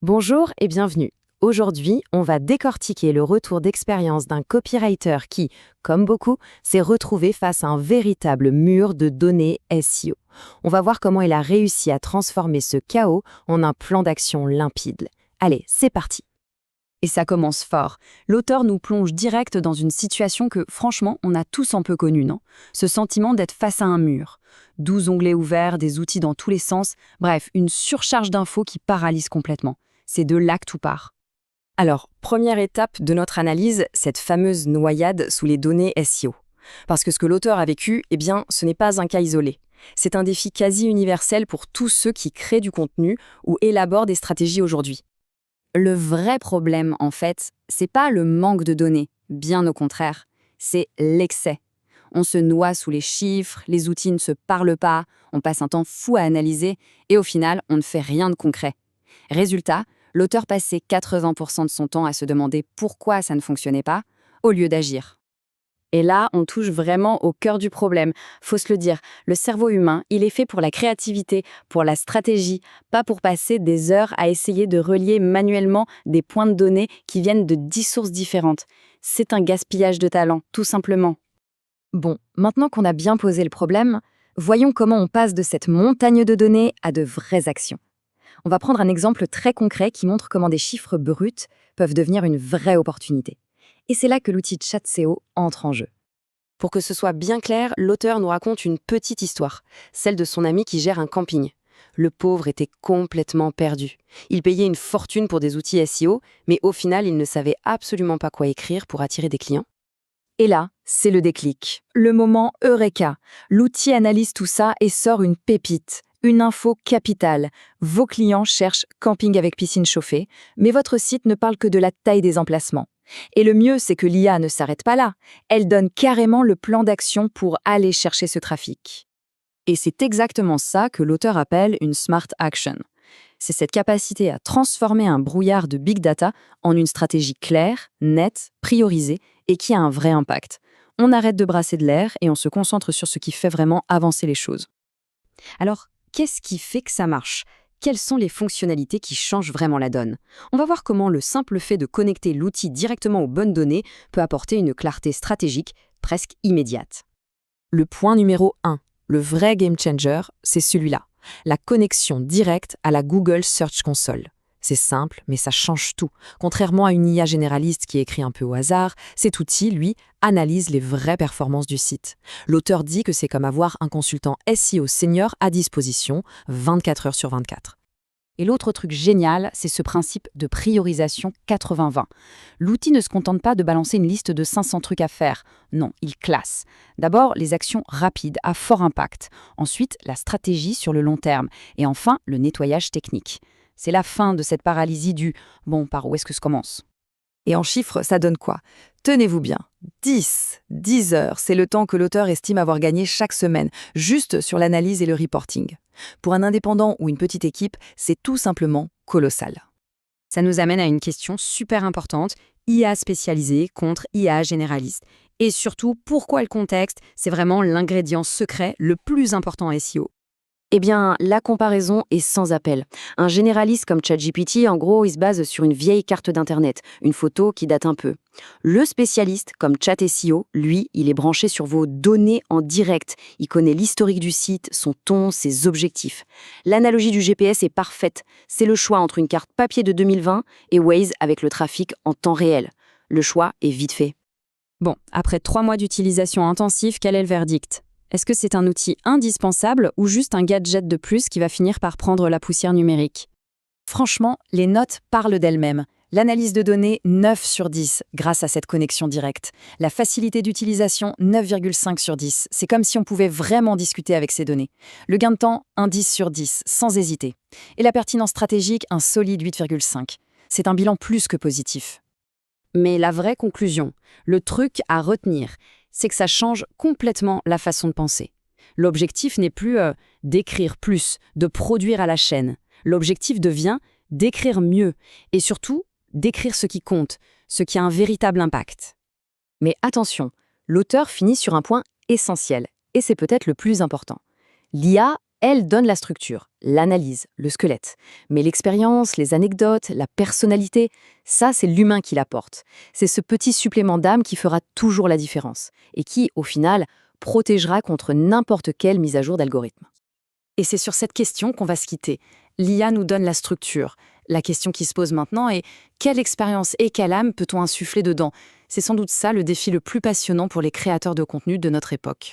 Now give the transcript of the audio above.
Bonjour et bienvenue. Aujourd'hui, on va décortiquer le retour d'expérience d'un copywriter qui, comme beaucoup, s'est retrouvé face à un véritable mur de données SEO. On va voir comment il a réussi à transformer ce chaos en un plan d'action limpide. Allez, c'est parti. Et ça commence fort. L'auteur nous plonge direct dans une situation que, franchement, on a tous un peu connue, non? Ce sentiment d'être face à un mur. 12 onglets ouverts, des outils dans tous les sens, bref, une surcharge d'infos qui paralyse complètement. C'est de là que tout part. Alors, première étape de notre analyse, cette fameuse noyade sous les données SEO. Parce que ce que l'auteur a vécu, ce n'est pas un cas isolé. C'est un défi quasi universel pour tous ceux qui créent du contenu ou élaborent des stratégies aujourd'hui. Le vrai problème, en fait, c'est pas le manque de données, bien au contraire, c'est l'excès. On se noie sous les chiffres, les outils ne se parlent pas, on passe un temps fou à analyser et au final, on ne fait rien de concret. Résultat, l'auteur passait 80% de son temps à se demander pourquoi ça ne fonctionnait pas, au lieu d'agir. Et là, on touche vraiment au cœur du problème. Faut se le dire, le cerveau humain, il est fait pour la créativité, pour la stratégie, pas pour passer des heures à essayer de relier manuellement des points de données qui viennent de 10 sources différentes. C'est un gaspillage de talent, tout simplement. Bon, maintenant qu'on a bien posé le problème, voyons comment on passe de cette montagne de données à de vraies actions. On va prendre un exemple très concret qui montre comment des chiffres bruts peuvent devenir une vraie opportunité. Et c'est là que l'outil ChatSEO entre en jeu. Pour que ce soit bien clair, l'auteur nous raconte une petite histoire, celle de son ami qui gère un camping. Le pauvre était complètement perdu. Il payait une fortune pour des outils SEO, mais au final, il ne savait absolument pas quoi écrire pour attirer des clients. Et là, c'est le déclic. Le moment Eureka. L'outil analyse tout ça et sort une pépite. Une info capitale. Vos clients cherchent camping avec piscine chauffée, mais votre site ne parle que de la taille des emplacements. Et le mieux, c'est que l'IA ne s'arrête pas là. Elle donne carrément le plan d'action pour aller chercher ce trafic. Et c'est exactement ça que l'auteur appelle une smart action. C'est cette capacité à transformer un brouillard de big data en une stratégie claire, nette, priorisée et qui a un vrai impact. On arrête de brasser de l'air et on se concentre sur ce qui fait vraiment avancer les choses. Alors, qu'est-ce qui fait que ça marche ? Quelles sont les fonctionnalités qui changent vraiment la donne ? On va voir comment le simple fait de connecter l'outil directement aux bonnes données peut apporter une clarté stratégique presque immédiate. Le point numéro 1, le vrai game changer, c'est celui-là. La connexion directe à la Google Search Console. C'est simple, mais ça change tout. Contrairement à une IA généraliste qui écrit un peu au hasard, cet outil, lui, analyse les vraies performances du site. L'auteur dit que c'est comme avoir un consultant SEO senior à disposition 24 heures sur 24. Et l'autre truc génial, c'est ce principe de priorisation 80-20. L'outil ne se contente pas de balancer une liste de 500 trucs à faire. Non, il classe. D'abord, les actions rapides à fort impact. Ensuite, la stratégie sur le long terme. Et enfin, le nettoyage technique. C'est la fin de cette paralysie du « bon, par où est-ce que je commence ?» Et en chiffres, ça donne quoi ? Tenez-vous bien, 10 heures, c'est le temps que l'auteur estime avoir gagné chaque semaine, juste sur l'analyse et le reporting. Pour un indépendant ou une petite équipe, c'est tout simplement colossal. Ça nous amène à une question super importante, IA spécialisée contre IA généraliste. Et surtout, pourquoi le contexte, c'est vraiment l'ingrédient secret le plus important en SEO. Eh bien, la comparaison est sans appel. Un généraliste comme ChatGPT, en gros, il se base sur une vieille carte d'Internet, une photo qui date un peu. Le spécialiste, comme ChatSEO, lui, il est branché sur vos données en direct. Il connaît l'historique du site, son ton, ses objectifs. L'analogie du GPS est parfaite. C'est le choix entre une carte papier de 2020 et Waze avec le trafic en temps réel. Le choix est vite fait. Bon, après 3 mois d'utilisation intensive, quel est le verdict ? Est-ce que c'est un outil indispensable ou juste un gadget de plus qui va finir par prendre la poussière numérique ? Franchement, les notes parlent d'elles-mêmes. L'analyse de données, 9 sur 10, grâce à cette connexion directe. La facilité d'utilisation, 9,5 sur 10. C'est comme si on pouvait vraiment discuter avec ces données. Le gain de temps, un 10 sur 10, sans hésiter. Et la pertinence stratégique, un solide 8,5. C'est un bilan plus que positif. Mais la vraie conclusion, le truc à retenir, c'est que ça change complètement la façon de penser. L'objectif n'est plus d'écrire plus, de produire à la chaîne. L'objectif devient d'écrire mieux et surtout d'écrire ce qui compte, ce qui a un véritable impact. Mais attention, l'auteur finit sur un point essentiel, et c'est peut-être le plus important. L'IA Elle donne la structure, l'analyse, le squelette. Mais l'expérience, les anecdotes, la personnalité, ça, c'est l'humain qui l'apporte. C'est ce petit supplément d'âme qui fera toujours la différence et qui, au final, protégera contre n'importe quelle mise à jour d'algorithme. Et c'est sur cette question qu'on va se quitter. L'IA nous donne la structure. La question qui se pose maintenant est quelle expérience et quelle âme peut-on insuffler dedans? C'est sans doute ça le défi le plus passionnant pour les créateurs de contenu de notre époque.